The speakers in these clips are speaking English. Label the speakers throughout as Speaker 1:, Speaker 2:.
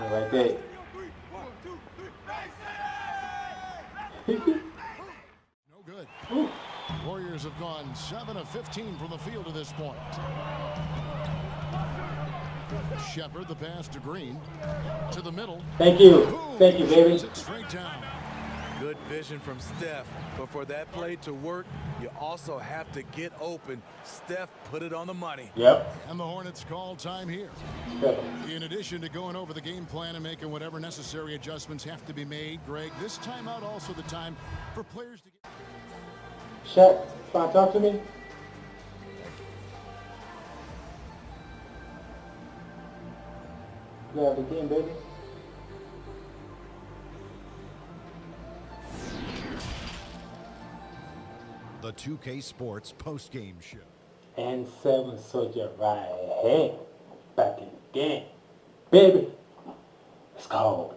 Speaker 1: Right there.
Speaker 2: No good. Warriors have gone 7 of 15 from the field to this point. Shepard, the pass to Green. To the middle.
Speaker 1: Thank you.
Speaker 2: Boom.
Speaker 1: Thank you, baby.
Speaker 2: It straight down.
Speaker 3: Good vision from Steph, but for that play to work, you also have to get open. Steph put it on the money.
Speaker 1: Yep.
Speaker 2: And the Hornets call time here. In addition to going over the game plan and making whatever necessary adjustments have to be made, Greg, this timeout also the time for players to get...
Speaker 1: Shaq, trying to talk to me? Grab the game, baby.
Speaker 2: The 2K Sports postgame show.
Speaker 1: And 7 Soldier right here. Back in the game. Baby. Let's go.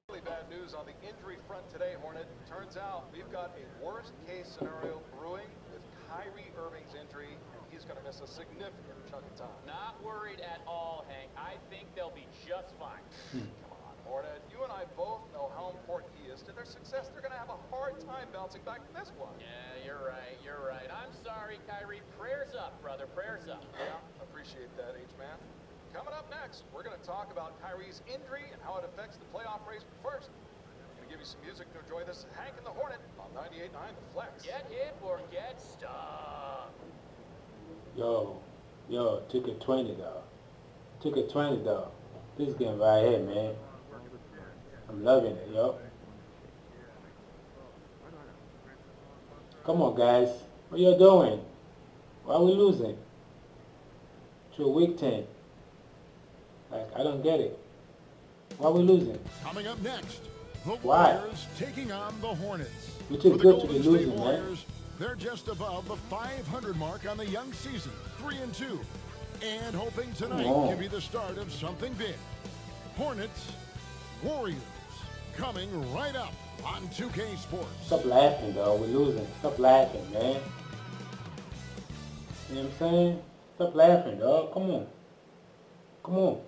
Speaker 4: Really bad news on the injury front today, Hornet. Turns out we've got a worst case scenario brewing with Kyrie Irving's injury, and he's going to miss a significant chunk of time.
Speaker 5: Not worried at all, Hank. I think they'll be just fine.
Speaker 4: Come on, Hornet. You and I both know how important he is to their success. They're going to have a hard time bouncing back from this one.
Speaker 5: Yeah, you're right. You're right. I'm sorry, Kyrie. Prayers up, brother. Prayers up.
Speaker 4: Yeah, appreciate that, H-Man. Coming up next, we're going to talk about Kyrie's injury and how it affects the playoff race. But first, I'm going to give you some music to enjoy this. Hank and the Hornet on 98.9 The Flex.
Speaker 5: Get hit or get stuck.
Speaker 1: Yo, took it 20 though. Took it 20 though. This game right here, man. I'm loving it, yo. Come on, guys. What you doing? Why are we losing? To a weak team. Like, I don't get it. Why are we losing?
Speaker 2: Coming up next, the
Speaker 1: Why?
Speaker 2: Warriors taking on the Hornets.
Speaker 1: Which
Speaker 2: For
Speaker 1: is
Speaker 2: the
Speaker 1: good to be
Speaker 2: Golden State
Speaker 1: losing, man.
Speaker 2: Warriors, they're just above the 500 mark on the young season, 3-2, and hoping tonight can be the start of something big. Hornets, Warriors, coming right up on 2K Sports.
Speaker 1: Stop laughing, though. We're losing. Stop laughing, man. You know what I'm saying? Stop laughing, dog. Come on. Come on.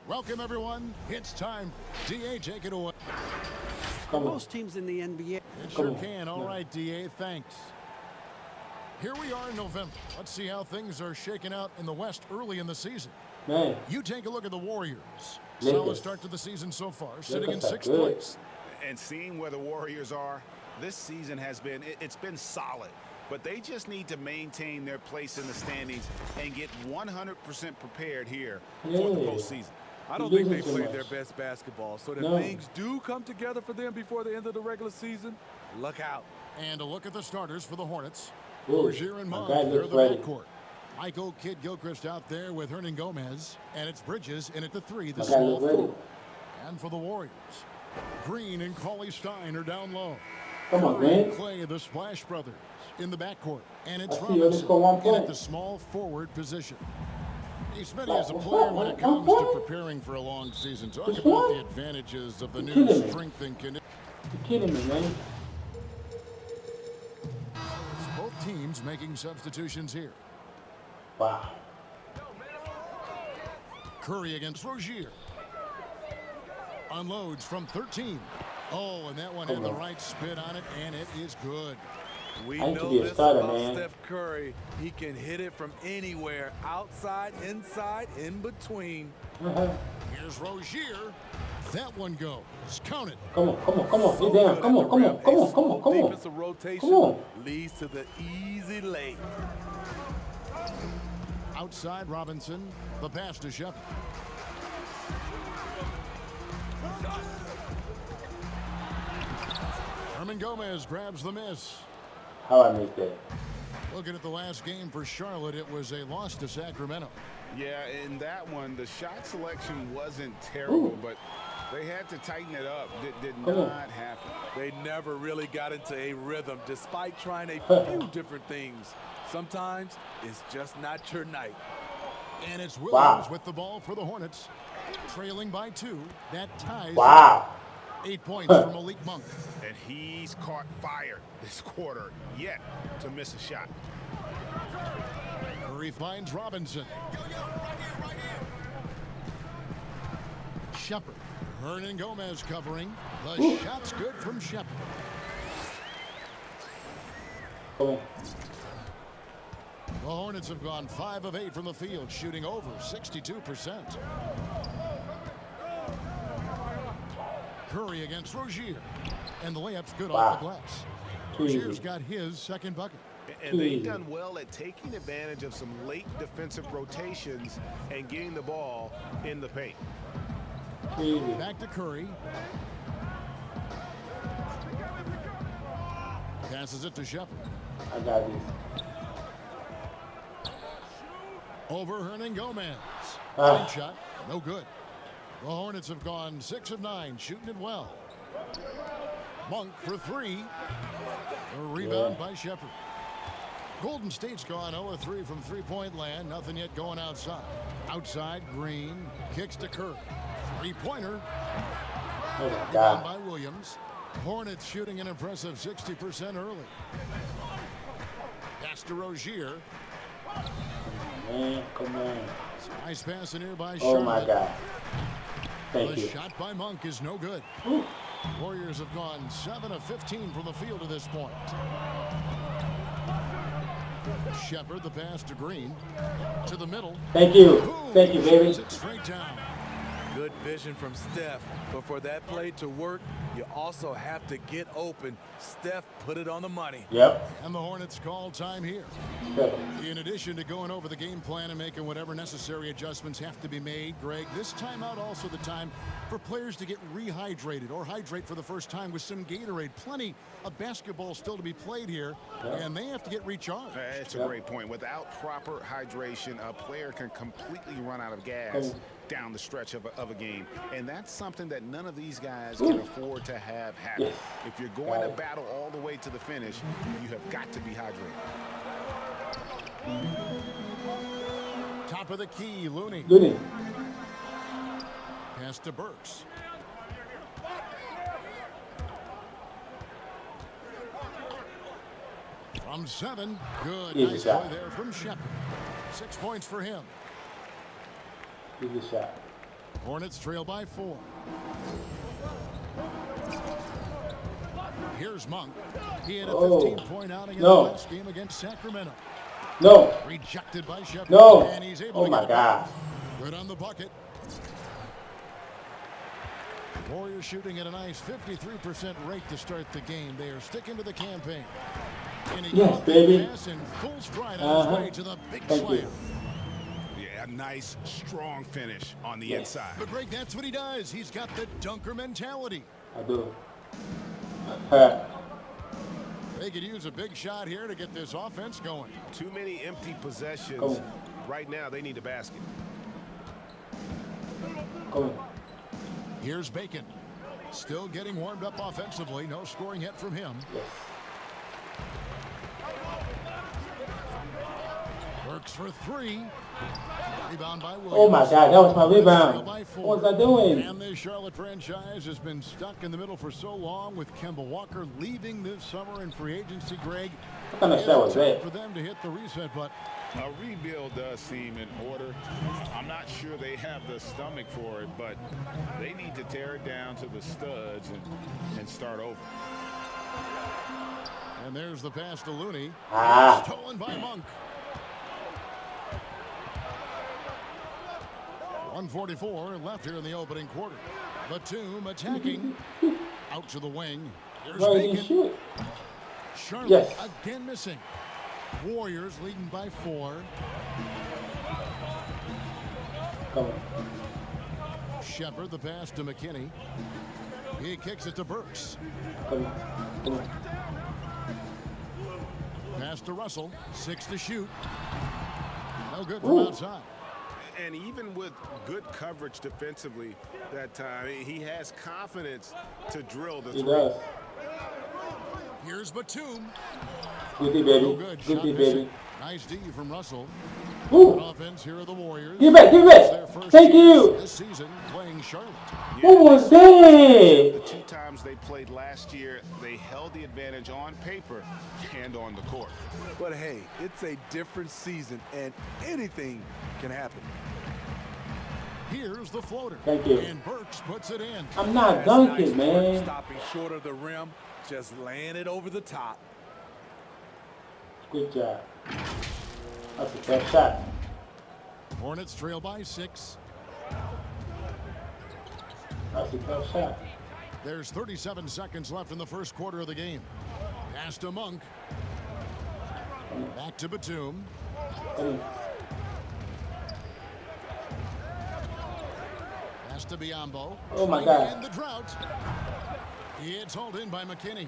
Speaker 2: Welcome, everyone. It's time. DA, take it away.
Speaker 1: Come on.
Speaker 6: Most teams in the NBA.
Speaker 2: It sure can. All right, DA, thanks. Here we are in November. Let's see how things are shaking out in the West early in the season.
Speaker 1: Man.
Speaker 2: You take a look at the Warriors.
Speaker 1: Lakers.
Speaker 2: Solid start to the season so far, sitting in
Speaker 1: Lakers are
Speaker 2: 6th
Speaker 1: good.
Speaker 2: place.
Speaker 7: And seeing where the Warriors are, this season has been, it's been solid. But they just need to maintain their place in the standings and get 100% prepared here for the postseason.
Speaker 3: I don't
Speaker 1: You're
Speaker 3: think they
Speaker 1: losing too
Speaker 3: played
Speaker 1: much.
Speaker 3: their best basketball. So that
Speaker 1: No.
Speaker 3: things do come together for them before the end of the regular season, look out.
Speaker 2: And a look at the starters for the Hornets.
Speaker 1: Ooh,
Speaker 2: Rozier and
Speaker 1: my
Speaker 2: Monk,
Speaker 1: guy
Speaker 2: they're
Speaker 1: looks
Speaker 2: the
Speaker 1: ready.
Speaker 2: backcourt. Michael Kidd-Gilchrist out there with Hernan Gomez. And it's Bridges in at the 3, the
Speaker 1: My guy
Speaker 2: small
Speaker 1: looks ready.
Speaker 2: forward. And for the Warriors, Green and Cauley Stein are down low.
Speaker 1: Come on,
Speaker 2: Curry and
Speaker 1: man.
Speaker 2: Clay, the Splash Brothers, in the backcourt. And it's
Speaker 1: I see you. Let's
Speaker 2: Robinson
Speaker 1: go 1
Speaker 2: in
Speaker 1: point.
Speaker 2: at the small forward position. He's Smitty
Speaker 1: What?
Speaker 2: is a
Speaker 1: What's
Speaker 2: player
Speaker 1: that?
Speaker 2: when it
Speaker 1: One
Speaker 2: comes
Speaker 1: point?
Speaker 2: to preparing for a long season. Talk
Speaker 1: Which
Speaker 2: about
Speaker 1: one?
Speaker 2: the advantages of the
Speaker 1: You're
Speaker 2: new
Speaker 1: kidding me.
Speaker 2: strength and conditioning.
Speaker 1: You're kidding me, man.
Speaker 2: Both teams making substitutions here.
Speaker 1: Wow.
Speaker 2: Curry against Rozier. Unloads from 13. Oh, and that one had the right spin on it, and it is good.
Speaker 3: We
Speaker 1: I need to
Speaker 3: know
Speaker 1: be a
Speaker 3: this
Speaker 1: starter,
Speaker 3: about
Speaker 1: man.
Speaker 3: Steph Curry. He can hit it from anywhere, outside, inside, in between.
Speaker 2: Here's Rozier. That one goes. Count it.
Speaker 1: Come on, come on, come on.
Speaker 3: So
Speaker 1: Get down.
Speaker 3: good
Speaker 1: Come
Speaker 3: at
Speaker 1: on,
Speaker 3: the
Speaker 1: come
Speaker 3: rim.
Speaker 1: on, come
Speaker 3: A
Speaker 1: on, come on, come
Speaker 3: smooth
Speaker 1: on.
Speaker 3: defensive rotation
Speaker 1: Come on.
Speaker 3: leads to the easy lay.
Speaker 2: Outside Robinson. The pass to Shepard. Hernan Gomez grabs the miss.
Speaker 1: How I missed that?
Speaker 2: Looking at the last game for Charlotte, it was a loss to Sacramento.
Speaker 7: Yeah, in that one, the shot selection wasn't terrible, but they had to tighten it up. Did not happen.
Speaker 3: They never really got into a rhythm despite trying a few different things. Sometimes it's just not your night.
Speaker 2: And it's Williams
Speaker 1: Wow.
Speaker 2: with the ball for the Hornets. Trailing by 2. That ties.
Speaker 1: Wow.
Speaker 2: 8 points from Malik Monk.
Speaker 7: And he's caught fire this quarter yet to miss a shot.
Speaker 2: Curry finds Robinson. Shepard. Hernan Gomez covering. The shot's good from Shepard.
Speaker 1: Come on.
Speaker 2: The Hornets have gone 5 of 8 from the field, shooting over 62%. Curry against Rozier. And the layup's good off the glass. Rozier's got his second bucket.
Speaker 7: And they've done well at taking advantage of some late defensive rotations and getting the ball in the paint.
Speaker 2: Back to Curry. Passes it to Shepard.
Speaker 1: I got this.
Speaker 2: Over Hernan Gomez.
Speaker 1: Ah.
Speaker 2: Shot, no good. The Hornets have gone 6 of 9, shooting it well. Monk for 3. A rebound by Shepard. Golden State's gone 0 of 3 from three-point land. Nothing yet going outside. Outside, Green kicks to Curry. Three-pointer.
Speaker 1: Oh my
Speaker 2: Rebound
Speaker 1: God.
Speaker 2: by Williams. Hornets shooting an impressive 60% early. Pass to Rozier.
Speaker 1: Man, come on.
Speaker 2: Nice pass in here by
Speaker 1: Oh
Speaker 2: Charlotte.
Speaker 1: my God. Thank
Speaker 2: The
Speaker 1: you.
Speaker 2: shot by Monk is no good.
Speaker 1: Ooh.
Speaker 2: Warriors have gone 7 of 15 from the field to this point. Shepard, the pass to Green. To the middle.
Speaker 1: Thank you.
Speaker 2: Boom.
Speaker 1: Thank you, baby.
Speaker 2: Shoots it straight down.
Speaker 3: Good vision from Steph, but for that play to work, you also have to get open. Steph put it on the money.
Speaker 1: Yep.
Speaker 2: And the Hornets call time here. In addition to going over the game plan and making whatever necessary adjustments have to be made, Greg, this timeout also the time for players to get rehydrated or hydrate for the first time with some Gatorade. Plenty of basketball still to be played here, and they have to get recharged.
Speaker 7: That's a great point. Without proper hydration, a player can completely run out of gas down the stretch of a game. And that's something that none of these guys can afford to have happen. If you're going to battle all the way to the finish, you have got to be hydrated.
Speaker 2: Top of the key, Looney.
Speaker 1: Looney.
Speaker 2: Pass to Burks. From 7, good.
Speaker 1: Easy
Speaker 2: Nice
Speaker 1: shot.
Speaker 2: play there from Shepard. 6 points for him.
Speaker 1: Easy shot.
Speaker 2: Hornets trail by 4. Here's Monk. He had a 15-point outing in the last game against Sacramento.
Speaker 1: No.
Speaker 2: Rejected by Shepard.
Speaker 1: No.
Speaker 2: And he's able
Speaker 1: Oh
Speaker 2: to
Speaker 1: my
Speaker 2: get it.
Speaker 1: God.
Speaker 2: Good on the bucket. Warriors shooting at a nice 53% rate to start the game. They are sticking to the campaign. And he
Speaker 1: Yes,
Speaker 2: gets the
Speaker 1: baby.
Speaker 2: pass in full stride on his way to the big
Speaker 1: Thank
Speaker 2: slam.
Speaker 1: you.
Speaker 7: Yeah, a nice, strong finish on the inside.
Speaker 2: But Greg, that's what he does. He's got the dunker mentality.
Speaker 1: I do.
Speaker 2: They could use a big shot here to get this offense going.
Speaker 7: Too many empty possessions.
Speaker 1: Come on.
Speaker 7: Right now, they need a basket.
Speaker 1: Come on.
Speaker 2: Here's Bacon. Still getting warmed up offensively. No scoring yet from him.
Speaker 1: Yes.
Speaker 2: Works for 3. Rebound by Williams.
Speaker 1: Oh my God, that was my rebound.
Speaker 2: Trail by 4.
Speaker 1: What was I doing?
Speaker 2: And this Charlotte franchise has been stuck in the middle for so long with Kemba Walker leaving this summer in free agency, Greg.
Speaker 1: What kind of shot was that?
Speaker 2: For them to hit the reset button.
Speaker 7: A rebuild does seem in order. I'm not sure they have the stomach for it, but they need to tear it down to the studs and start over.
Speaker 2: And there's the pass to Looney.
Speaker 1: Ah.
Speaker 2: Stolen by Monk. 1:44 left here in the opening quarter. Batum attacking. Out to the wing. Here's
Speaker 1: Bro, he didn't
Speaker 2: Bacon.
Speaker 1: shoot.
Speaker 2: Charlotte
Speaker 1: Yes.
Speaker 2: again missing. Warriors leading by 4.
Speaker 1: Come on.
Speaker 2: Shepard, the pass to McKinney. He kicks it to Burks.
Speaker 1: Come on. Come on.
Speaker 2: Pass to Russell. 6 to shoot. No good from outside.
Speaker 7: And even with good coverage defensively that time, he has confidence to drill the
Speaker 1: He
Speaker 7: three.
Speaker 1: does.
Speaker 2: Here's Batum.
Speaker 1: Good D,
Speaker 2: No
Speaker 1: baby.
Speaker 2: good.
Speaker 1: Good
Speaker 2: Shot
Speaker 1: D,
Speaker 2: missing.
Speaker 1: baby.
Speaker 2: Nice D from Russell. On offense, here are the Warriors.
Speaker 1: Give it, give
Speaker 2: It's their
Speaker 1: it.
Speaker 2: first
Speaker 1: Thank
Speaker 2: chance
Speaker 1: you.
Speaker 2: this season playing Charlotte.
Speaker 1: What was
Speaker 7: The
Speaker 1: that?
Speaker 7: 2 times they played last year, they held the advantage on paper and on the court.
Speaker 3: But hey, it's a different season, and anything can happen.
Speaker 2: Here's the floater.
Speaker 1: Thank you.
Speaker 2: And Burks puts it in.
Speaker 1: I'm not
Speaker 3: That's
Speaker 1: dunking,
Speaker 3: nice work,
Speaker 1: man.
Speaker 3: stopping short of the rim, just laying it over the top.
Speaker 1: Good job. That's a tough shot.
Speaker 2: Hornets trail by 6.
Speaker 1: That's a tough shot.
Speaker 2: There's 37 seconds left in the first quarter of the game. Pass to Monk. Back to Batum. Pass to Biyombo.
Speaker 1: Oh my
Speaker 2: Trying to
Speaker 1: God.
Speaker 2: end the drought. It's hauled in by McKinney.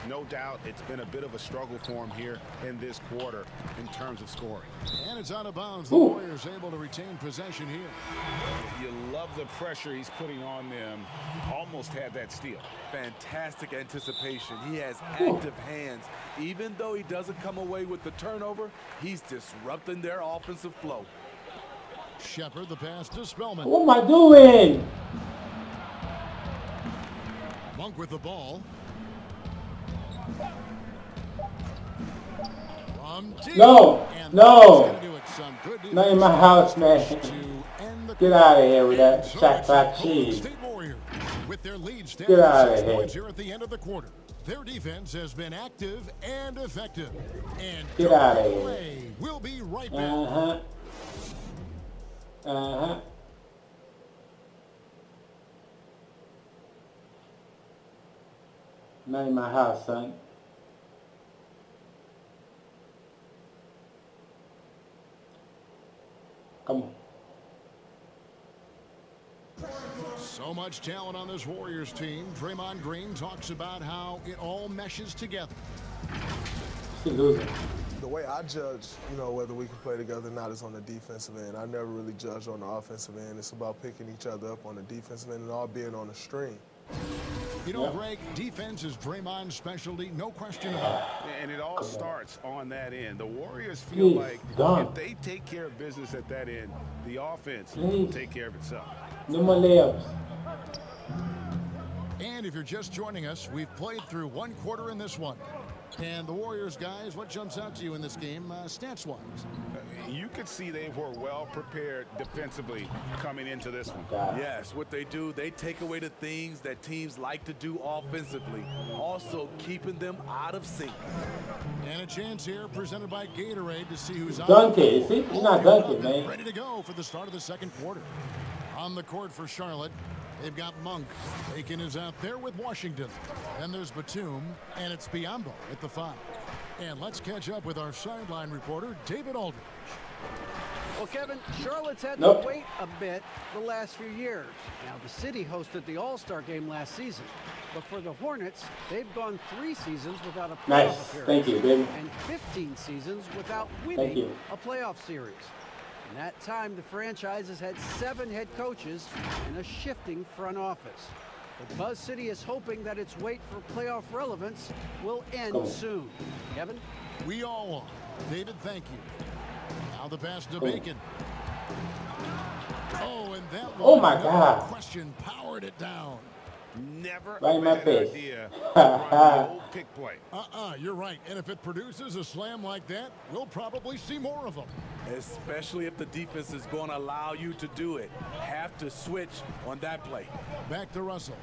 Speaker 7: No doubt it's been a bit of a struggle for him here in this quarter in terms of scoring.
Speaker 2: And it's out of bounds. The
Speaker 1: Ooh.
Speaker 2: Warriors able to retain possession here.
Speaker 7: You love the pressure he's putting on them. Almost had that steal.
Speaker 3: Fantastic anticipation. He has active hands. Even though he doesn't come away with the turnover, he's disrupting their offensive flow.
Speaker 2: Shepard, the pass to Spellman.
Speaker 1: What am I doing?
Speaker 2: Monk with the ball. From deep.
Speaker 1: No,
Speaker 2: And
Speaker 1: no.
Speaker 2: that's gonna do it. Some good
Speaker 1: Not in my house, man.
Speaker 2: to end the
Speaker 1: Get out of here with that
Speaker 2: So
Speaker 1: Shack
Speaker 2: it's
Speaker 1: Pack
Speaker 2: the Golden
Speaker 1: cheese.
Speaker 2: State Warriors with their lead standing
Speaker 1: Get
Speaker 2: at
Speaker 1: outta
Speaker 2: 6
Speaker 1: here.
Speaker 2: points here at the end of the quarter. Their defense has been active and effective. And
Speaker 1: Get
Speaker 2: don't
Speaker 1: outta
Speaker 2: go
Speaker 1: here.
Speaker 2: away. We'll be right back.
Speaker 1: Uh-huh. Uh-huh. Not in my house, son. Come on.
Speaker 2: So much talent on this Warriors team. Draymond Green talks about how it all meshes together.
Speaker 1: Still losing.
Speaker 6: The way I judge, whether we can play together or not is on the defensive end. I never really judge on the offensive end. It's about picking each other up on the defensive end and all being on the string.
Speaker 2: Greg, defense is Draymond's specialty, no question about it.
Speaker 7: And it all starts on that end. The Warriors feel
Speaker 1: Please,
Speaker 7: like
Speaker 1: done.
Speaker 7: if they take care of business at that end, the offense will
Speaker 1: Please.
Speaker 7: take care of itself.
Speaker 1: No more layups.
Speaker 2: And if you're just joining us, we've played through one quarter in this one. And the Warriors, guys, what jumps out to you in this game, stats-wise?
Speaker 7: You could see they were well prepared defensively coming into this one.
Speaker 3: Yes, what they do, they take away the things that teams like to do offensively, also keeping them out of sync.
Speaker 2: And a chance here presented by Gatorade to see who's out.
Speaker 1: Dunk it. You see? He's not dunking, man.
Speaker 2: Ready to go for the start of the second quarter. On the court for Charlotte, they've got Monk. Aiken is out there with Washington. Then there's Batum, and it's Biyombo at the 5. And let's catch up with our sideline reporter, David Aldridge.
Speaker 8: Well, Kevin, Charlotte's had
Speaker 1: Nope.
Speaker 8: to wait a bit the last few years. Now, the city hosted the All-Star game last season. But for the Hornets, they've gone 3 seasons without a playoff
Speaker 1: Nice.
Speaker 8: appearance.
Speaker 1: Thank you, baby.
Speaker 8: And 15 seasons without
Speaker 1: Thank
Speaker 8: winning
Speaker 1: you.
Speaker 8: a playoff series. In that time, the franchise has had 7 head coaches and a shifting front office. But Buzz City is hoping that its wait for playoff relevance will end
Speaker 1: Come on.
Speaker 8: soon. Kevin?
Speaker 2: We all are. David, thank you. Now the pass to
Speaker 1: Cool.
Speaker 2: Bacon. Oh, and that
Speaker 1: Oh
Speaker 2: one,
Speaker 1: my
Speaker 2: no
Speaker 1: God.
Speaker 2: question, powered it down.
Speaker 7: Never
Speaker 1: Right
Speaker 7: a
Speaker 1: in my
Speaker 7: bad
Speaker 1: face.
Speaker 7: idea to run the old pick play.
Speaker 2: You're right. And if it produces a slam like that, we'll probably see more of them.
Speaker 3: Especially if the defense is going to allow you to do it. Have to switch on that play.
Speaker 2: Back to Russell.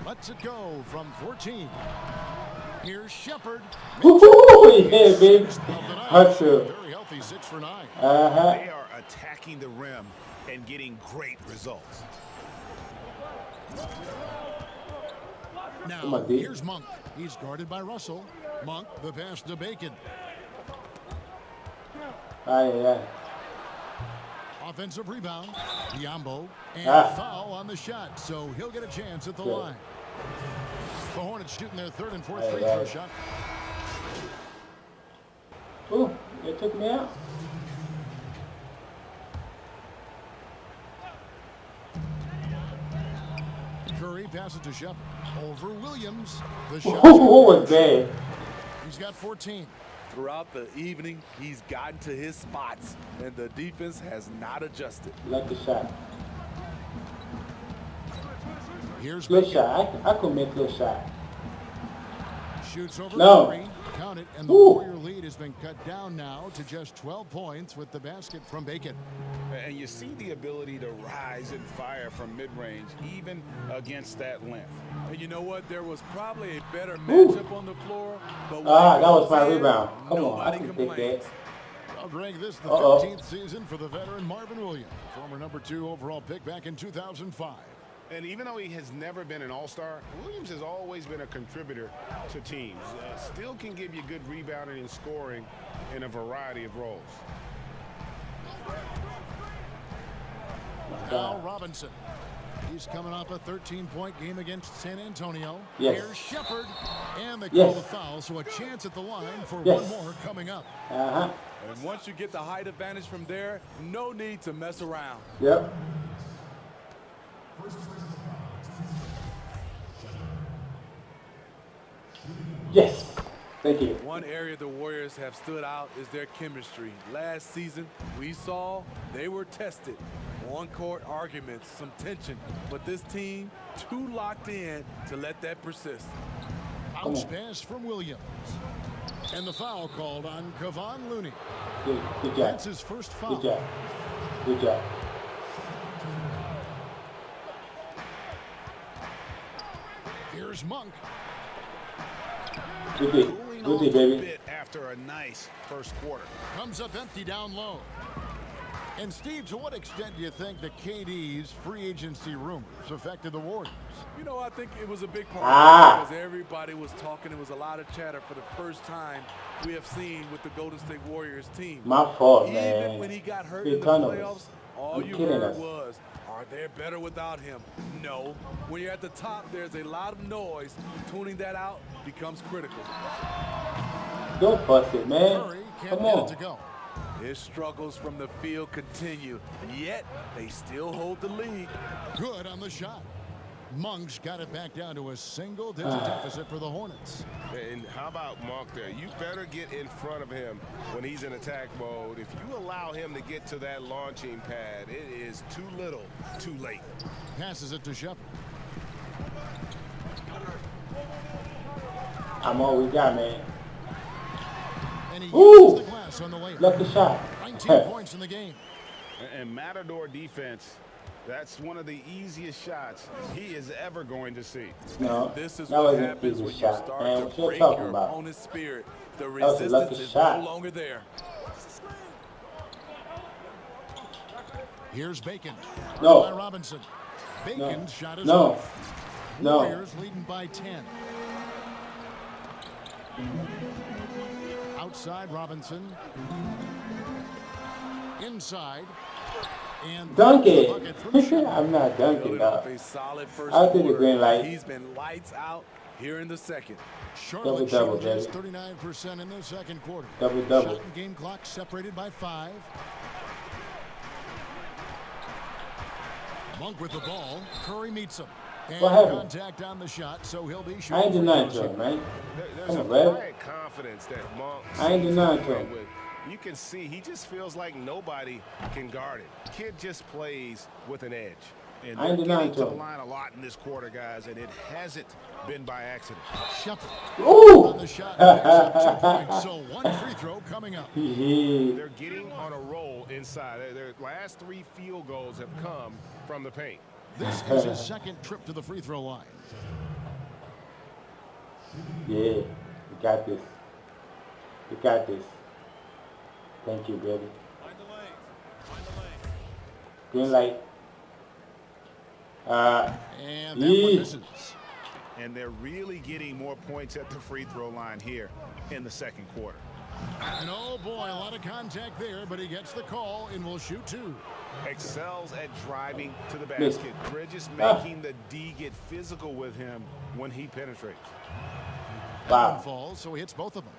Speaker 2: Lets it go from 14. Here's Shepard.
Speaker 1: Woo-hoo! Yeah, baby. Hustle.
Speaker 2: Very healthy 6 for 9.
Speaker 1: Uh-huh.
Speaker 7: They are attacking the rim and getting great results.
Speaker 1: Come
Speaker 2: Now,
Speaker 1: on, D.
Speaker 2: here's Monk. He's guarded by Russell. Monk, the pass to Bacon.
Speaker 1: Yeah.
Speaker 2: Offensive rebound. Biyombo. And
Speaker 1: Ah.
Speaker 2: foul on the shot, so he'll get a chance at the
Speaker 1: Good.
Speaker 2: line. The Hornets shooting their 3rd and 4th
Speaker 1: Aye,
Speaker 2: free throw
Speaker 1: aye.
Speaker 2: shot.
Speaker 1: Ooh, they took me out.
Speaker 2: Curry passes to Shepard. Over Williams. The
Speaker 1: Ooh,
Speaker 2: shot.
Speaker 1: what was that?
Speaker 2: He's got 14.
Speaker 3: Throughout the evening, he's gotten to his spots, and the defense has not adjusted.
Speaker 1: Lucky shot.
Speaker 8: Here's
Speaker 1: Good
Speaker 8: Bacon.
Speaker 1: shot. I could make good shot.
Speaker 8: Shoots over
Speaker 1: No.
Speaker 8: three. Count it, and the
Speaker 1: Ooh.
Speaker 8: Warrior lead has been cut down now to just 12 points with the basket from Bacon.
Speaker 7: And you see the ability to rise and fire from mid-range, even against that length.
Speaker 3: And you know what? There was probably a better
Speaker 1: Ooh.
Speaker 3: matchup on the floor. But when
Speaker 1: Ah,
Speaker 3: it
Speaker 1: that was
Speaker 3: goes
Speaker 1: my
Speaker 3: in,
Speaker 1: rebound. Come on, I
Speaker 3: nobody
Speaker 1: can take
Speaker 3: complains.
Speaker 1: that.
Speaker 8: Well, Greg, this is the
Speaker 1: Uh-oh.
Speaker 8: 13th season for the veteran Marvin Williams, former #2 overall pick back in 2005.
Speaker 7: And even though he has never been an all-star, Williams has always been a contributor to teams. Still can give you good rebounding and scoring in a variety of roles.
Speaker 8: Al Robinson. He's coming off a 13-point game against San Antonio.
Speaker 1: Yes.
Speaker 8: Here's Shepard, and they
Speaker 1: Yes.
Speaker 8: call the foul, so a chance at the line for
Speaker 1: Yes.
Speaker 8: one more coming up.
Speaker 1: Uh-huh.
Speaker 3: And once you get the height advantage from there, no need to mess around.
Speaker 1: Yep. Yes. Thank you.
Speaker 3: One area the Warriors have stood out is their chemistry. Last season, we saw they were tested. On-court arguments, some tension, but this team too locked in to let that persist.
Speaker 8: Bounce pass from Williams. And the foul called on Kevon Looney.
Speaker 1: Good job.
Speaker 8: That's his first foul.
Speaker 1: Good job. Good job.
Speaker 8: Here's Monk.
Speaker 1: Good day.
Speaker 7: Cooling
Speaker 1: Good
Speaker 7: off
Speaker 1: day,
Speaker 7: a
Speaker 1: baby.
Speaker 7: bit after a nice first quarter.
Speaker 8: Comes up empty down low. And Steve, to what extent do you think the KD's free agency rumors affected the Warriors?
Speaker 3: You know, I think it was a big part
Speaker 1: Ah.
Speaker 3: because everybody was talking. It was a lot of chatter for the first time we have seen with the Golden State Warriors team.
Speaker 1: My fault,
Speaker 3: Even
Speaker 1: man.
Speaker 3: when he got hurt
Speaker 1: Three
Speaker 3: in the
Speaker 1: turnovers.
Speaker 3: playoffs, all
Speaker 1: You're
Speaker 3: you
Speaker 1: kidding
Speaker 3: heard
Speaker 1: us.
Speaker 3: was, are they better without him? No. When you're at the top, there's a lot of noise. Tuning that out becomes critical.
Speaker 1: Don't fuss it, man.
Speaker 8: Curry can't
Speaker 1: Come
Speaker 8: get
Speaker 1: on.
Speaker 8: it to go.
Speaker 3: His struggles from the field continue, yet they still hold the lead.
Speaker 8: Good on the shot. Monk's got it back down to a single-digit deficit for the Hornets.
Speaker 9: And how about Monk there? You better get in front of him when he's in attack mode. If you allow him to get to that launching pad, it is too little, too late.
Speaker 8: Passes it to Shepard.
Speaker 1: I'm all we got, man.
Speaker 8: And he
Speaker 1: Ooh.
Speaker 8: uses the glass on the layup.
Speaker 1: Lucky shot.
Speaker 8: 19 points in the game.
Speaker 7: And Matador defense, that's one of the easiest shots he is ever going to see.
Speaker 1: No,
Speaker 3: This is
Speaker 1: that
Speaker 3: what
Speaker 1: wasn't a
Speaker 3: happens
Speaker 1: easy
Speaker 3: when you
Speaker 1: shot.
Speaker 3: start
Speaker 1: Man,
Speaker 3: to
Speaker 1: what you
Speaker 3: break
Speaker 1: talking
Speaker 3: your
Speaker 1: about?
Speaker 3: opponent's spirit. The
Speaker 1: was a lucky
Speaker 3: resistance is
Speaker 1: shot.
Speaker 3: no longer there.
Speaker 8: Here's Bacon.
Speaker 1: No.
Speaker 8: By Robinson. Bacon's shot is
Speaker 1: No.
Speaker 8: off.
Speaker 1: No.
Speaker 8: Warriors leading by 10. Outside Robinson. Inside. And
Speaker 1: Dunk
Speaker 8: the
Speaker 1: it.
Speaker 8: bucket from Shepard.
Speaker 1: I'm not dunking,
Speaker 3: Building
Speaker 1: dog.
Speaker 3: off a solid first
Speaker 1: I'll take the
Speaker 3: quarter.
Speaker 1: green light.
Speaker 3: He's been lights out here in the second.
Speaker 8: Charlotte
Speaker 1: Double-double,
Speaker 8: shooting just
Speaker 1: baby.
Speaker 8: 39% in the second quarter.
Speaker 1: Double-double.
Speaker 8: Shot and game clock separated by 5. Monk with the ball. Curry meets him. And
Speaker 1: What happened?
Speaker 8: contact on the shot, so he'll be
Speaker 1: I
Speaker 8: shooting
Speaker 1: ain't
Speaker 8: free
Speaker 1: denying
Speaker 8: throws
Speaker 1: to him,
Speaker 8: here.
Speaker 1: man.
Speaker 9: There's
Speaker 1: Come
Speaker 9: a
Speaker 1: on, Rev.
Speaker 9: quiet confidence that Monk
Speaker 1: I ain't
Speaker 9: seems
Speaker 1: denying
Speaker 9: to
Speaker 1: to
Speaker 9: play
Speaker 1: him.
Speaker 9: with. You can see he just feels like nobody can guard it. Kid just plays with an edge.
Speaker 7: And
Speaker 1: I
Speaker 7: they're
Speaker 1: ain't denying
Speaker 7: getting to
Speaker 1: to
Speaker 7: the
Speaker 1: him.
Speaker 7: line a lot in this quarter, guys, and it hasn't been by accident.
Speaker 8: Shepard
Speaker 1: Ooh!
Speaker 8: on the shot. Picks up 2 points, so one free throw coming up.
Speaker 9: They're getting on a roll inside. Their last 3 field goals have come from the paint.
Speaker 8: This is his second trip to the free throw line.
Speaker 1: Yeah, we got this. We got this. Thank you, baby. Green light.
Speaker 8: And that one
Speaker 1: Yee.
Speaker 8: misses.
Speaker 7: And they're really getting more points at the free throw line here in the second quarter.
Speaker 8: And oh boy, a lot of contact there, but he gets the call and will shoot 2.
Speaker 9: Excels at driving to the
Speaker 1: Miss.
Speaker 9: basket. They're just making the D get physical with him when he penetrates.
Speaker 8: That one
Speaker 1: Wow.
Speaker 8: falls, so he hits both of them.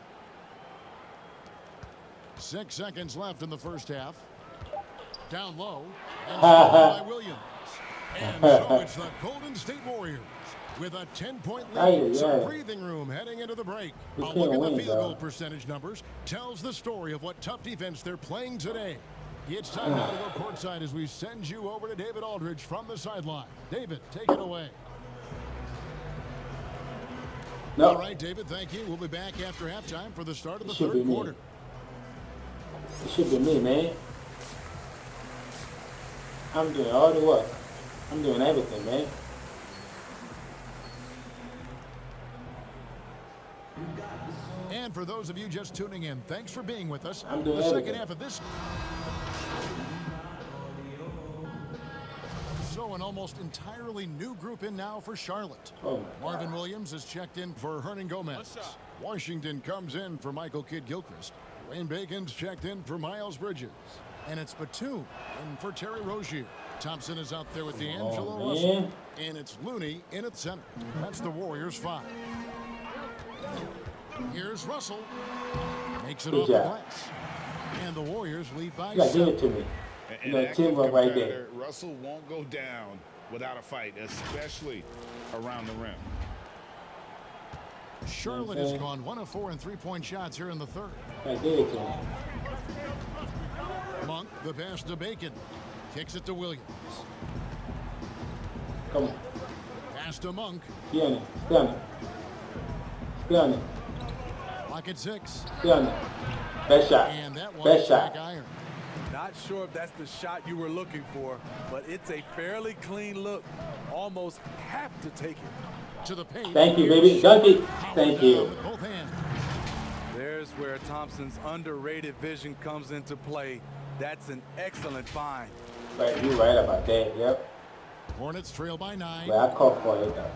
Speaker 8: 6 seconds left in the first half. Down low, and stolen by Williams. And so it's the Golden State Warriors
Speaker 2: With a 10-point lead,
Speaker 1: Aye,
Speaker 2: some
Speaker 1: yeah.
Speaker 2: breathing room heading into the break.
Speaker 1: We
Speaker 2: A
Speaker 1: can't
Speaker 2: look at the
Speaker 1: win,
Speaker 2: field goal
Speaker 1: though.
Speaker 2: percentage numbers tells the story of what tough defense they're playing today. It's time now to go courtside as we send you over to David Aldridge from the sideline. David, take it away.
Speaker 1: No.
Speaker 2: All right, David, thank you. We'll be back after halftime for the start of the
Speaker 1: It should be
Speaker 2: third
Speaker 1: me.
Speaker 2: quarter.
Speaker 1: It should be me, man. I'm doing all the work. I'm doing everything, man.
Speaker 2: And for those of you just tuning in, thanks for being with us.
Speaker 1: I'm doing
Speaker 2: the second
Speaker 1: everything.
Speaker 2: half of this. So an almost entirely new group in now for Charlotte.
Speaker 1: Oh, my
Speaker 2: Marvin
Speaker 1: God.
Speaker 2: Williams is checked in for Hernan Gomez. Washington comes in for Michael Kidd-Gilchrist. Wayne Bacon's checked in for Miles Bridges. And it's Batum in for Terry Rozier. Thompson is out there with D'Angelo
Speaker 1: Oh,
Speaker 2: Russell.
Speaker 1: man.
Speaker 2: And it's Looney in at center. That's the Warriors' 5. Here's Russell. Makes it
Speaker 1: Good
Speaker 2: off the
Speaker 1: job.
Speaker 2: glass. And the Warriors lead by
Speaker 1: You gotta give
Speaker 2: 7.
Speaker 1: it to me.
Speaker 7: An
Speaker 1: You know,
Speaker 7: active
Speaker 1: teamwork right there.
Speaker 7: competitor, Russell won't go down without a fight, especially around the rim.
Speaker 2: Charlotte has gone 1 of 4 in three-point shots here in the third.
Speaker 1: I give it to him.
Speaker 2: Monk, the pass to Bacon. Kicks it to Williams.
Speaker 1: Come on.
Speaker 2: Pass to Monk.
Speaker 1: Stay on it. Stay on it. Stay on it.
Speaker 2: Lock at 6.
Speaker 1: Stay on it. Best shot.
Speaker 2: And that one
Speaker 1: Best
Speaker 2: is
Speaker 1: shot.
Speaker 2: back iron.
Speaker 3: Not sure if that's the shot you were looking for, but it's a fairly clean look. Almost have to take it.
Speaker 2: To the paint.
Speaker 1: Thank you, baby. Dunk it. Thank you.
Speaker 2: With both hands.
Speaker 3: There's where Thompson's underrated vision comes into play. That's an excellent find.
Speaker 1: Right, you're right about that. Yep.
Speaker 2: Hornets trail by 9.
Speaker 1: But I called for it though.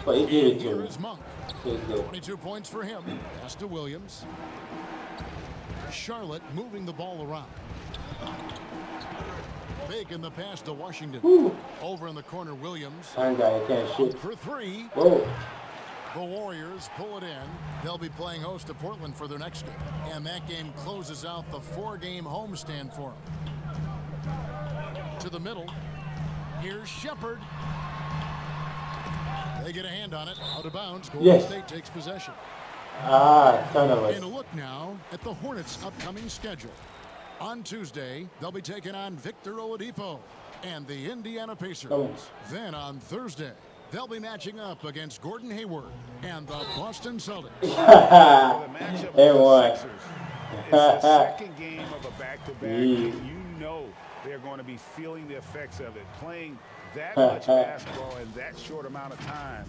Speaker 1: But he gave it to
Speaker 2: Here
Speaker 1: me.
Speaker 2: is Monk.
Speaker 1: So it's good.
Speaker 2: 22 points for him. Pass to Williams. Charlotte moving the ball around. Bacon the pass to Washington.
Speaker 1: Woo.
Speaker 2: Over in the corner, Williams.
Speaker 1: Time guy can't shoot.
Speaker 2: For 3.
Speaker 1: Whoa.
Speaker 2: The Warriors pull it in. They'll be playing host to Portland for their next game. And that game closes out the 4-game homestand for them. To the middle. Here's Shepard. They get a hand on it. Out of bounds. Golden
Speaker 1: Yes.
Speaker 2: State takes possession.
Speaker 1: Ah, turnovers.
Speaker 2: And a look now at the Hornets' upcoming schedule. On Tuesday, they'll be taking on Victor Oladipo and the Indiana Pacers.
Speaker 1: Oh.
Speaker 2: Then on Thursday, they'll be matching up against Gordon Hayward and the Boston Celtics.
Speaker 7: The matchup
Speaker 1: Hey,
Speaker 7: with
Speaker 1: boy.
Speaker 7: the Sixers is the second game of a back-to-back, and you know they're going to be feeling the effects of it. Playing that much basketball in that short amount of time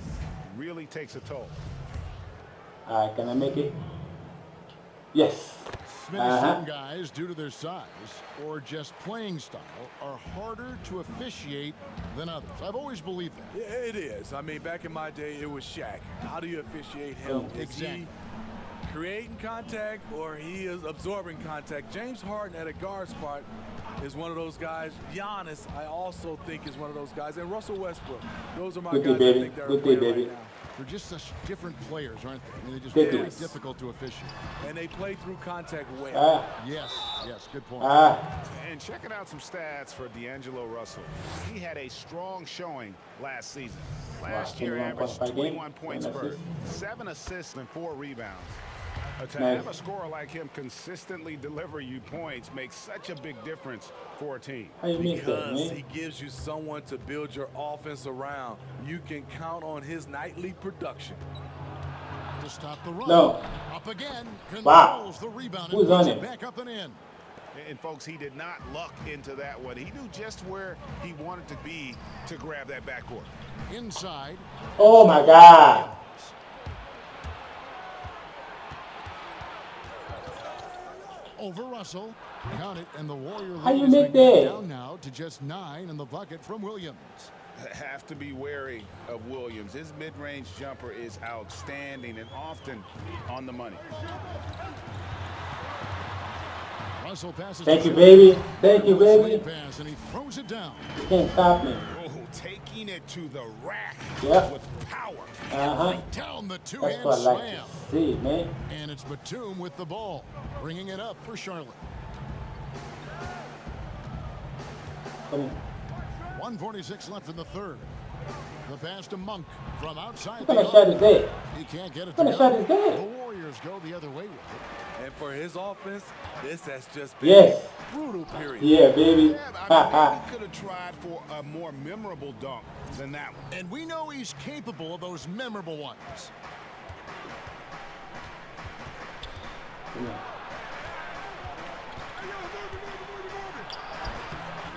Speaker 7: really takes a toll.
Speaker 1: All right, can I make it? Yes.
Speaker 2: Some guys, due to their size or just playing style, are harder to officiate than others. I've always believed that.
Speaker 3: Yeah, it is. I mean, back in my day, it was Shaq. How do you officiate him? Is
Speaker 2: Exactly.
Speaker 3: he creating contact or he is absorbing contact? James Harden at a guard spot is one of those guys. Giannis, I also think, is one of those guys. And Russell Westbrook. Those are my
Speaker 1: Good day,
Speaker 3: guys I
Speaker 1: baby.
Speaker 3: think that are
Speaker 1: Good day,
Speaker 3: playing
Speaker 1: baby.
Speaker 3: right now.
Speaker 2: They're just such different players, aren't they? I mean, they're just
Speaker 1: Good
Speaker 2: very
Speaker 1: days.
Speaker 2: difficult to officiate.
Speaker 3: And they play through contact well.
Speaker 1: Ah,
Speaker 2: Yes, good point.
Speaker 7: And checking out some stats for D'Angelo Russell. He had a strong showing last season. Last year
Speaker 1: 21
Speaker 7: averaged
Speaker 1: points per game,
Speaker 7: 21 points
Speaker 1: 7
Speaker 7: per,
Speaker 1: assists.
Speaker 7: 7 assists and 4 rebounds. To
Speaker 1: Nice.
Speaker 7: have a scorer like him consistently deliver you points makes such a big difference for a team.
Speaker 1: how you miss that,
Speaker 3: Because
Speaker 1: man?
Speaker 3: he gives you someone to build your offense around. You can count on his nightly production.
Speaker 2: To stop the run.
Speaker 1: No.
Speaker 2: Up again.
Speaker 1: Wow.
Speaker 2: Controls the rebound
Speaker 1: Who's
Speaker 2: and
Speaker 1: on
Speaker 2: puts
Speaker 1: him?
Speaker 2: it back up and in.
Speaker 7: And folks, he did not luck into that one. He knew just where he wanted to be to grab that backboard.
Speaker 2: Inside.
Speaker 1: Oh my God.
Speaker 2: Over Russell. Count it, and the Warrior
Speaker 1: How you
Speaker 2: lead has
Speaker 1: make
Speaker 2: been cut
Speaker 1: that?
Speaker 2: down now to just 9 in the bucket from Williams.
Speaker 7: Have to be wary of Williams. His mid-range jumper is outstanding and often on the money.
Speaker 2: Russell passes.
Speaker 1: Thank
Speaker 2: to
Speaker 1: you,
Speaker 2: Shepard.
Speaker 1: baby. Thank you,
Speaker 2: Slave
Speaker 1: baby.
Speaker 2: pass, and he throws it down.
Speaker 1: You can't stop me.
Speaker 7: Oh, taking it to the rack
Speaker 1: Yep.
Speaker 7: with power.
Speaker 2: Down the
Speaker 1: That's
Speaker 2: two-hand
Speaker 1: what I like
Speaker 2: slam.
Speaker 1: to see, man.
Speaker 2: And it's Batum with the ball, bringing it up for Charlotte.
Speaker 1: Come on.
Speaker 2: 1:46 left in the third. The pass to Monk from outside
Speaker 1: What kind
Speaker 2: the
Speaker 1: of shot is that?
Speaker 2: He can't get it
Speaker 1: What
Speaker 2: to
Speaker 1: kind of shot
Speaker 2: go.
Speaker 1: is that?
Speaker 2: The Warriors go the other way with it.
Speaker 3: And for his offense, this has just been
Speaker 1: Yes.
Speaker 3: a brutal period.
Speaker 1: Yeah, baby.
Speaker 7: Yeah, I mean, he could have tried for a more memorable dunk than that one.
Speaker 2: And we know he's capable of those memorable ones.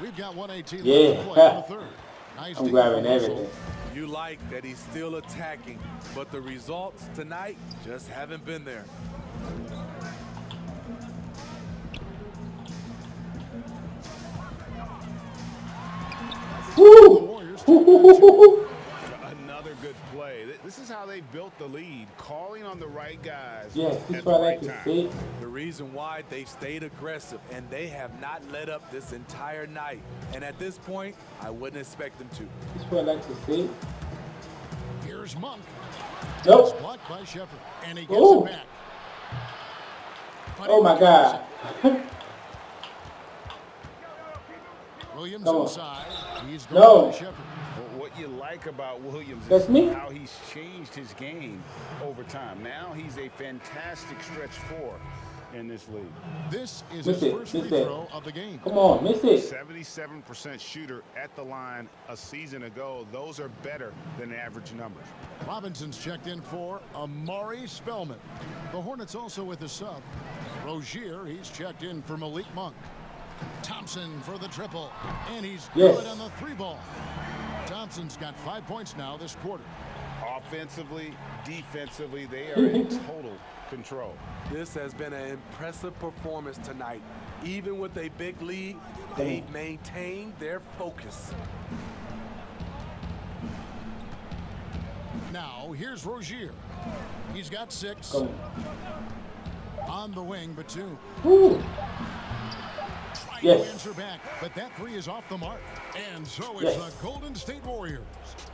Speaker 2: We've got 118 left to play in the third. Nice
Speaker 1: I'm
Speaker 2: D
Speaker 1: grabbing
Speaker 2: from Russell.
Speaker 1: everything.
Speaker 3: You like that he's still attacking, but the results tonight just haven't been there.
Speaker 1: Woo!
Speaker 7: Another good play. This is how they built the lead, calling on the right guys
Speaker 1: Yes, this
Speaker 7: at
Speaker 1: is
Speaker 7: the
Speaker 1: what I
Speaker 7: right
Speaker 1: like to
Speaker 7: time.
Speaker 1: see.
Speaker 3: The reason why they've stayed aggressive, and they have not let up this entire night. And at this point, I wouldn't expect them to.
Speaker 1: This is what I like to see.
Speaker 2: Here's Monk.
Speaker 1: Nope.
Speaker 2: Blocked by Shepard, and he gets
Speaker 1: Ooh.
Speaker 2: it back. But
Speaker 1: Oh
Speaker 2: he
Speaker 1: my
Speaker 2: recovers
Speaker 1: God.
Speaker 2: it. Williams
Speaker 1: Come on.
Speaker 2: inside. He's
Speaker 1: No.
Speaker 2: going by Shepard.
Speaker 7: Well, what you like about Williams
Speaker 1: That's
Speaker 7: is
Speaker 1: me?
Speaker 7: how he's changed his game over time. Now he's a fantastic stretch four in this league.
Speaker 2: This is
Speaker 1: Miss
Speaker 2: his
Speaker 1: it,
Speaker 2: first
Speaker 1: miss
Speaker 2: free
Speaker 1: it.
Speaker 2: throw of the game.
Speaker 1: Come on, miss it.
Speaker 7: 77% shooter at the line a season ago. Those are better than average numbers.
Speaker 2: Robinson's checked in for Amari Spellman. The Hornets also with a sub. Rozier, he's checked in for Malik Monk. Thompson for the triple, and he's
Speaker 1: Yes.
Speaker 2: good on the three ball. Thompson's got 5 points now this quarter.
Speaker 7: Offensively, defensively, they are in total control.
Speaker 3: This has been an impressive performance tonight. Even with a big lead, they've maintained their focus.
Speaker 2: Now, here's Rozier. He's got 6.
Speaker 1: Come
Speaker 2: On the wing, but 2.
Speaker 1: Woo.
Speaker 2: Trying
Speaker 1: Yes.
Speaker 2: to answer back, but that 3 is off the mark. And so it's
Speaker 1: Yes.
Speaker 2: the Golden State Warriors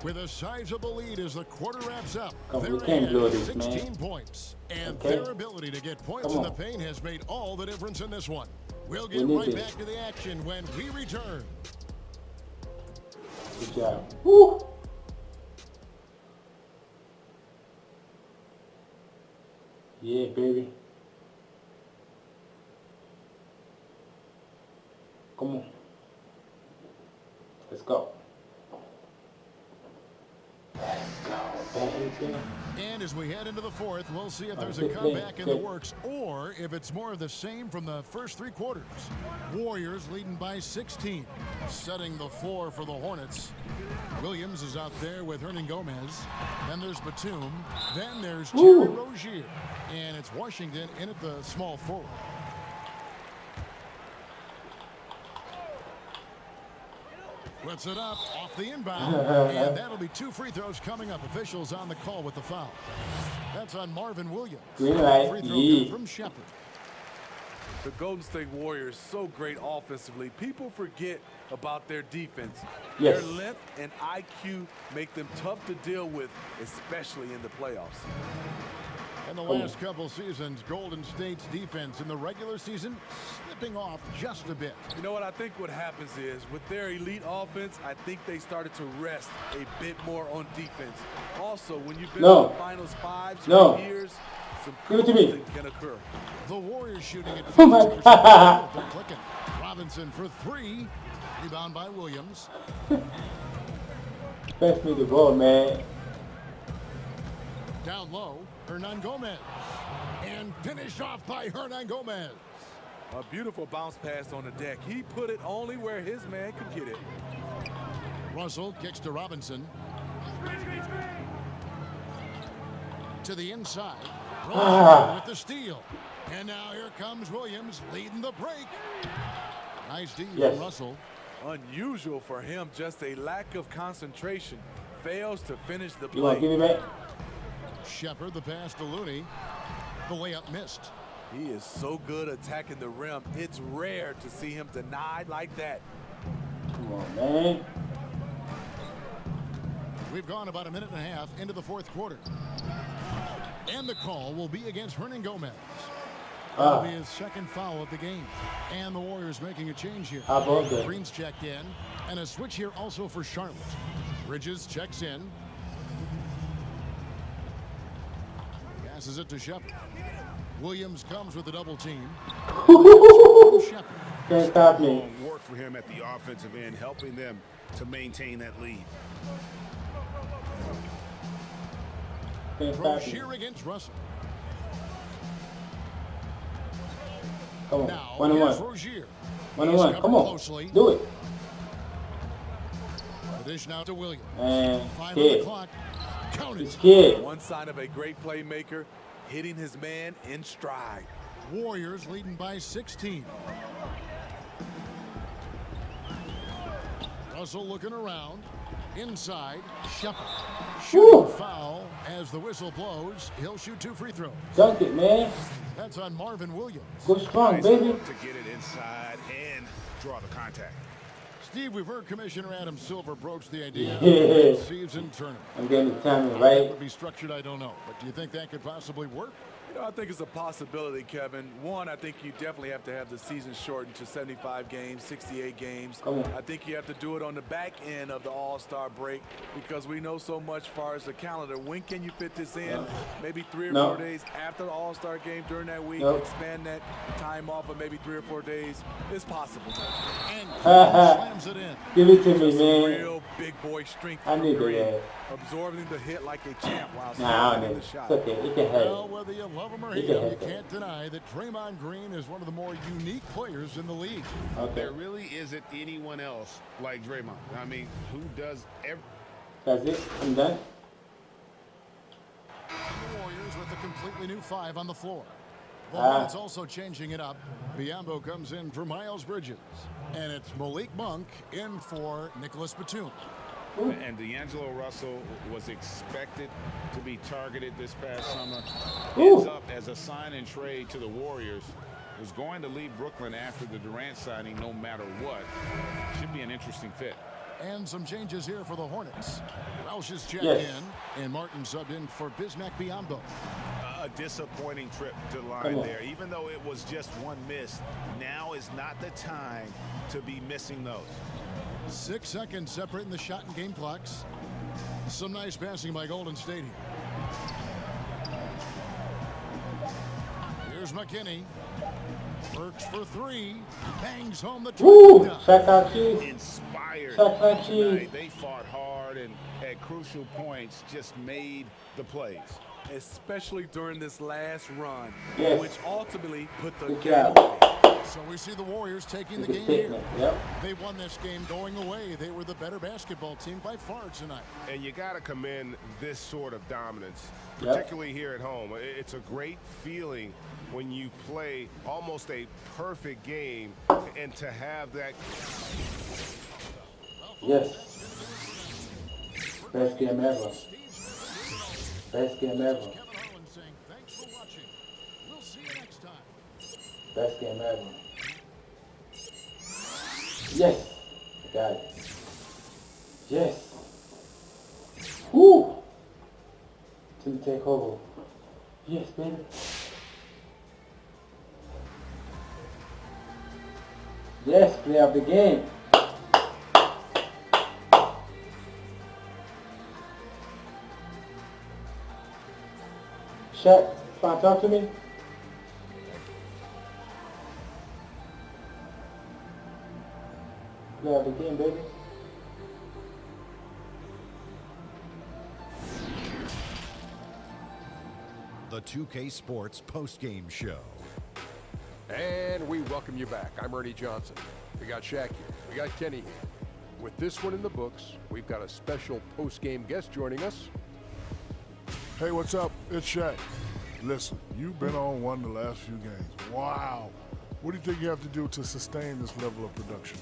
Speaker 2: with a sizable lead as the quarter wraps up.
Speaker 1: Come on,
Speaker 2: They're
Speaker 1: we can't
Speaker 2: ahead
Speaker 1: blow this,
Speaker 2: 16
Speaker 1: man.
Speaker 2: points. And
Speaker 1: Okay.
Speaker 2: their ability to get points
Speaker 1: Come
Speaker 2: in the
Speaker 1: on.
Speaker 2: paint has made all the difference in this one. We'll
Speaker 1: We
Speaker 2: get
Speaker 1: need
Speaker 2: right
Speaker 1: this.
Speaker 2: back to the action when we return.
Speaker 1: Good job. Woo. Yeah, baby. Come on. Let's go. Let's go, baby.
Speaker 2: And as we head into the fourth, we'll see if there's a
Speaker 1: good play,
Speaker 2: comeback in the
Speaker 1: good.
Speaker 2: works or if it's more of the same from the first 3 quarters. Warriors leading by 16, setting the floor for the Hornets. Williams is out there with Hernan Gomez. Then there's Batum. Then there's Terry
Speaker 1: Ooh.
Speaker 2: Rozier. And it's Washington in at the small forward. Puts it up off the inbound, and that'll be 2 free throws coming up. Officials on the call with the foul. That's on Marvin Williams.
Speaker 1: Green light,
Speaker 2: Free throw
Speaker 1: yeah.
Speaker 2: good from Shepard.
Speaker 3: The Golden State Warriors so great offensively. People forget about their defense.
Speaker 1: Yes.
Speaker 3: Their length and IQ make them tough to deal with, especially in the playoffs.
Speaker 2: In the last couple seasons, Golden State's defense in the regular season slipping off just a bit.
Speaker 3: You know what I think what happens is with their elite offense, I think they started to rest a bit more on defense. Also, when you've been
Speaker 1: No.
Speaker 3: in the finals 5
Speaker 1: No.
Speaker 3: straight years, some
Speaker 1: Give it to me.
Speaker 3: coasting can occur.
Speaker 2: The Warriors shooting at
Speaker 1: Oh my
Speaker 2: 52%.
Speaker 1: God.
Speaker 2: They're clicking. Robinson for 3. Rebound by Williams.
Speaker 1: Pass me the ball, man.
Speaker 2: Down low, Hernan Gomez. And finished off by Hernan Gomez.
Speaker 3: A beautiful bounce pass on the deck. He put it only where his man could get it.
Speaker 2: Russell kicks to Robinson. To the inside. Robinson with the steal. And now here comes Williams leading the break. Nice D
Speaker 1: Yes.
Speaker 2: from Russell.
Speaker 3: Unusual for him, just a lack of concentration. Fails to finish the
Speaker 1: You want to
Speaker 3: play.
Speaker 1: give me back?
Speaker 2: Shepard the pass to Looney. The layup missed.
Speaker 3: He is so good attacking the rim. It's rare to see him denied like that.
Speaker 1: Come on, man.
Speaker 2: We've gone about a minute and a half into the 4th quarter. And the call will be against Hernan Gomez. That'll be his 2nd foul of the game. And the Warriors making a change here.
Speaker 1: How about that?
Speaker 2: Green's checked in. And a switch here also for Charlotte. Bridges checks in. Passes it to Shepard. Williams comes with a double team.
Speaker 1: Can't stop me.
Speaker 7: Long work for him at the offensive end, helping them to maintain that lead.
Speaker 1: Can't stop me.
Speaker 2: Rozier against Russell.
Speaker 1: Come on.
Speaker 2: Now,
Speaker 1: 1-1.
Speaker 2: Rozier.
Speaker 1: 1-1. Come on.
Speaker 2: Closely.
Speaker 1: Do it.
Speaker 2: The dish now to Williams.
Speaker 1: And
Speaker 2: Five on the
Speaker 1: scared.
Speaker 2: clock. Count
Speaker 1: He's
Speaker 2: it.
Speaker 1: scared.
Speaker 3: One sign of a great playmaker, hitting his man in stride.
Speaker 2: Warriors leading by 16. Russell looking around. Inside, Shepard. Shooting foul as the whistle blows. He'll shoot 2 free throws.
Speaker 1: Dunk it, man.
Speaker 2: That's on Marvin Williams.
Speaker 1: Go strong,
Speaker 7: Nice
Speaker 1: baby.
Speaker 7: work to get it inside and draw the contact.
Speaker 2: Steve, we've heard Commissioner Adam Silver broach the idea of
Speaker 1: Yeah.
Speaker 2: a mid-season tournament.
Speaker 1: I'm getting the timing
Speaker 2: How it
Speaker 1: right.
Speaker 2: would be structured, I don't know. But do you think that could possibly work?
Speaker 3: You know, I think it's a possibility, Kevin. One, I think you definitely have to have the season shortened to 75 games, 68 games.
Speaker 1: Come on.
Speaker 3: I think you have to do it on the back end of the All-Star break because we know so much as far as the calendar. When can you fit this in? Maybe 3 or
Speaker 1: No.
Speaker 3: 4 days after the All-Star game during that week.
Speaker 1: No.
Speaker 3: Expand that time off of maybe 3 or 4 days. It's possible.
Speaker 2: And slams it in.
Speaker 1: Give it to me,
Speaker 3: Some
Speaker 1: man.
Speaker 3: real big boy strength
Speaker 1: I
Speaker 3: from
Speaker 1: need
Speaker 3: Green.
Speaker 1: that.
Speaker 3: Absorbing the hit like a champ while
Speaker 1: Nah, I
Speaker 3: staying
Speaker 1: don't
Speaker 3: in
Speaker 1: need
Speaker 3: the
Speaker 1: it.
Speaker 3: shot.
Speaker 1: It's okay. You can have
Speaker 2: Well,
Speaker 1: it.
Speaker 2: whether you love him or
Speaker 1: You
Speaker 2: hate
Speaker 1: can
Speaker 2: him, you
Speaker 1: have that.
Speaker 2: can't deny that Draymond Green is one of the more unique players in the league.
Speaker 1: Okay.
Speaker 7: There really isn't anyone else like Draymond. I mean, who does every...
Speaker 1: That's it. I'm done.
Speaker 2: The Warriors with a completely new 5 on the floor. The
Speaker 1: Ah.
Speaker 2: Hornets also changing it up. Biombo comes in for Miles Bridges. And it's Malik Monk in for Nicholas Batum.
Speaker 7: And D'Angelo Russell was expected to be targeted this past summer. Ends up as a sign and trade to the Warriors. Was going to leave Brooklyn after the Durant signing no matter what. Should be an interesting fit.
Speaker 2: And some changes here for the Hornets. Roush is checked
Speaker 1: Yes.
Speaker 2: in, and Martin subbed in for Bismack Biyombo.
Speaker 7: A disappointing trip to the
Speaker 1: Come
Speaker 7: line
Speaker 1: on.
Speaker 7: there. Even though it was just one miss, now is not the time to be missing those.
Speaker 2: 6 seconds separating the shot and game clocks. Some nice passing by Golden State here. Here's McKinney. Works for 3. Bangs home the
Speaker 1: Woo!
Speaker 2: dunk.
Speaker 1: Shot out cheese.
Speaker 7: Inspired
Speaker 1: Shot like cheese.
Speaker 7: tonight. They fought hard and at crucial points just made the plays.
Speaker 3: Especially during this last run,
Speaker 1: Yes.
Speaker 3: which ultimately put the
Speaker 1: Good
Speaker 3: game
Speaker 1: job.
Speaker 3: away.
Speaker 2: So we see the Warriors taking the
Speaker 1: It's a
Speaker 2: game here.
Speaker 1: statement. Yep.
Speaker 2: They won this game going away. They were the better basketball team by far tonight.
Speaker 9: And you got to commend this sort of dominance,
Speaker 1: Yep.
Speaker 9: particularly here at home. It's a great feeling when you play almost a perfect game and to have that.
Speaker 1: Yes. Best game ever. Best game ever.
Speaker 2: Kevin Harlan saying thanks for watching. We'll see you next time.
Speaker 1: Best game ever. Yes. I got it. Yes. Woo. Team take over. Yes, baby. Yes, play of the game. Shaq, trying to talk to me? Play of the game, baby.
Speaker 10: The 2K Sports postgame show.
Speaker 11: And we welcome you back. I'm Ernie Johnson. We got Shaq here. We got Kenny here. With this one in the books, we've got a special post-game guest joining us.
Speaker 12: Hey, what's up? It's Shaq. Listen, you've been on one of the last few games. Wow. What do you think you have to do to sustain this level of production?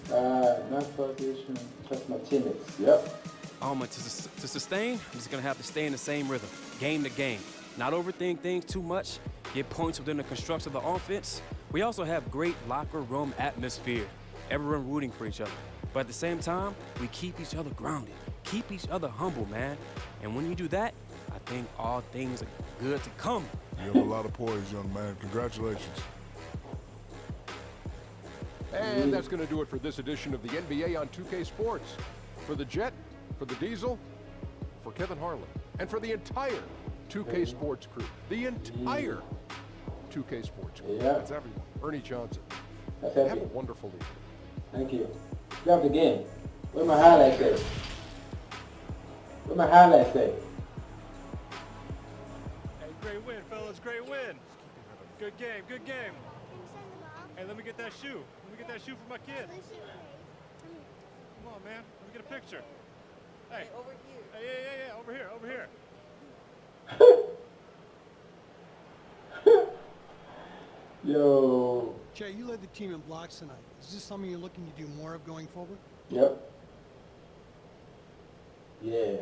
Speaker 1: Not focusing, trust my teammates. Yep.
Speaker 13: To sustain, I'm just going to have to stay in the same rhythm, game to game. Not overthink things too much, get points within the construct of the offense. We also have great locker room atmosphere, everyone rooting for each other. But at the same time, we keep each other grounded, keep each other humble, man. And when you do that, I think all things are good to come.
Speaker 12: You have a lot of poise, young man. Congratulations.
Speaker 11: And that's going to do it for this edition of the NBA on 2K Sports. For the Jet, for the Diesel, for Kevin Harlan, and for the entire 2K Sports crew. The entire 2K Sports crew.
Speaker 1: Yeah.
Speaker 11: That's everyone. Ernie Johnson.
Speaker 1: That's
Speaker 11: Have a
Speaker 1: everything.
Speaker 11: wonderful evening.
Speaker 1: Thank you. Love the game. Where my highlights at? Where my highlights at?
Speaker 14: Hey, great win, fellas. Great win. Good game. Good game. Hey, let me get that shoe. Let me get that shoe for my kid. Come on, man. Let me get a picture. Hey, over here. Hey, yeah. Over here. Over here.
Speaker 1: Yo.
Speaker 15: Jay, you led the team in blocks tonight. Is this something you're looking to do more of going forward?
Speaker 1: Yep. Yeah.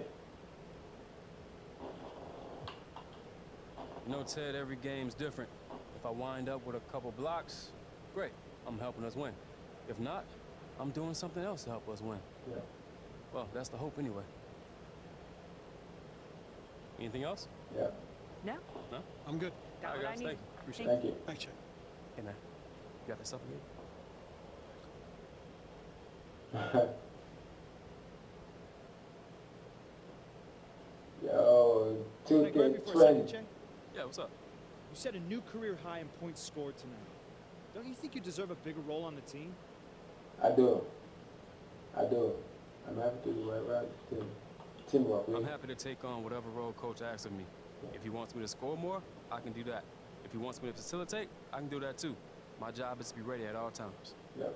Speaker 13: You know, Ted, every game's different. If I wind up with a couple blocks, great. I'm helping us win. If not, I'm doing something else to help us win.
Speaker 1: Yeah.
Speaker 13: Well, that's the hope anyway. Anything else?
Speaker 1: Yeah.
Speaker 16: No.
Speaker 13: No?
Speaker 15: I'm good.
Speaker 16: Got
Speaker 13: All
Speaker 16: what
Speaker 13: right,
Speaker 16: I
Speaker 13: guys,
Speaker 16: need.
Speaker 13: thank you. Appreciate
Speaker 1: Thank you.
Speaker 15: Thanks, Jay.
Speaker 13: Hey, man. You got that stuff again?
Speaker 1: Yo,
Speaker 17: Can I grab you
Speaker 1: 2K
Speaker 17: for a second,
Speaker 1: trend.
Speaker 17: Jay?
Speaker 13: Yeah, what's up?
Speaker 17: You set a new career high in points scored tonight. Don't you think you deserve a bigger role on the team?
Speaker 1: I do. I do. I'm happy to do right teamwork.
Speaker 13: I'm happy to take on whatever role coach asks of me. If he wants me to score more, I can do that. If he wants me to facilitate, I can do that too. My job is to be ready at all times.
Speaker 1: Yep.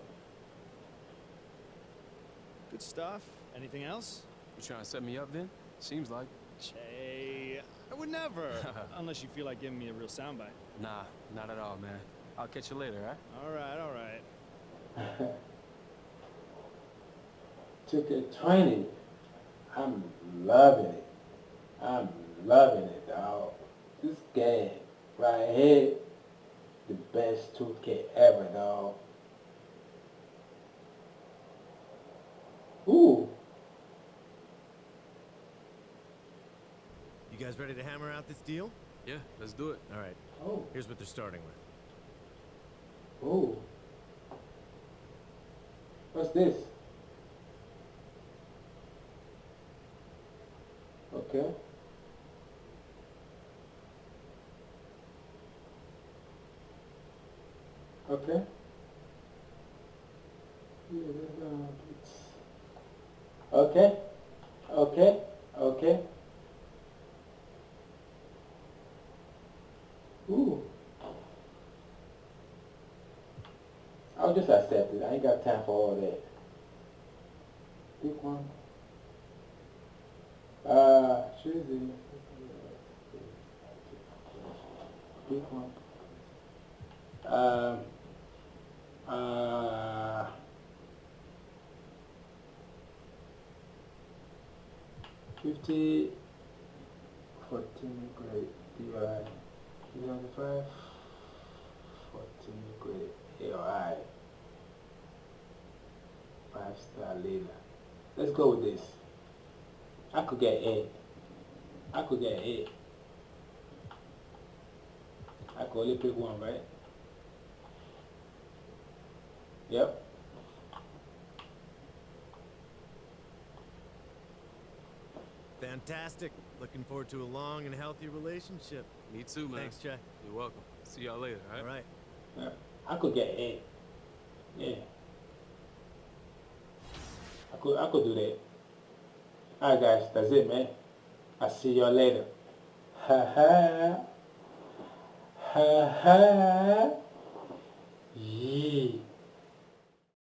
Speaker 17: Good stuff. Anything else?
Speaker 13: You trying to set me up then? Seems like.
Speaker 17: Jay, I would never. Unless you feel like giving me a real soundbite.
Speaker 13: Nah, not at all, man. I'll catch you later, right?
Speaker 17: All right.
Speaker 1: 2K20. I'm loving it. I'm loving it, dog. This game right here, the best 2K ever, dog. Ooh.
Speaker 18: You guys ready to hammer out this deal?
Speaker 13: Yeah, let's do it.
Speaker 18: All right.
Speaker 1: Oh.
Speaker 18: Here's what they're starting with.
Speaker 1: Ooh. What's this? Okay. Okay. Okay. Okay. Okay. Ooh. I'll just accept it. I ain't got time for all that. Pick one. Choose it. Pick one. 50, 14 grade DI, 395, 14 grade AI, 5-star leader. Let's go with this. I could get 8. I could get 8. I could only pick one, right? Yep.
Speaker 18: Fantastic. Looking forward to a long and healthy relationship.
Speaker 13: Me too, man.
Speaker 18: Thanks, Jay.
Speaker 13: You're welcome. See y'all later, all right?
Speaker 1: Yeah. I could get 8. Yeah. I could do that. Alright guys, that's it, man. I'll see y'all later. Ha ha. Ha ha. Yeah.